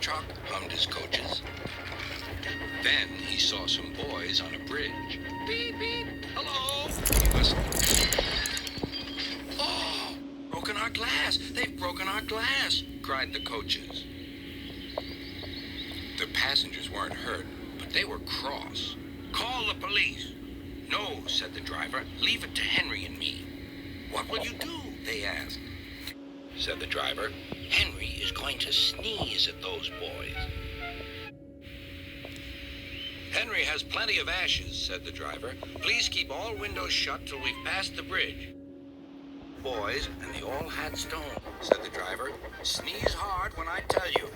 truck, hummed his coaches. Then he saw some boys on a bridge. Beep, beep, hello, he whistled. Oh, broken our glass. They've broken our glass, cried the coaches. The passengers weren't hurt, but they were cross. Call the police. No, said the driver. Leave it to Henry and me. What will you do? They asked. Said the driver. Henry is going to sneeze at those boys. Henry has plenty of ashes, said the driver. Please keep all windows shut till we've passed the bridge. Boys, and they all had stones, said the driver. Sneeze hard when I tell you.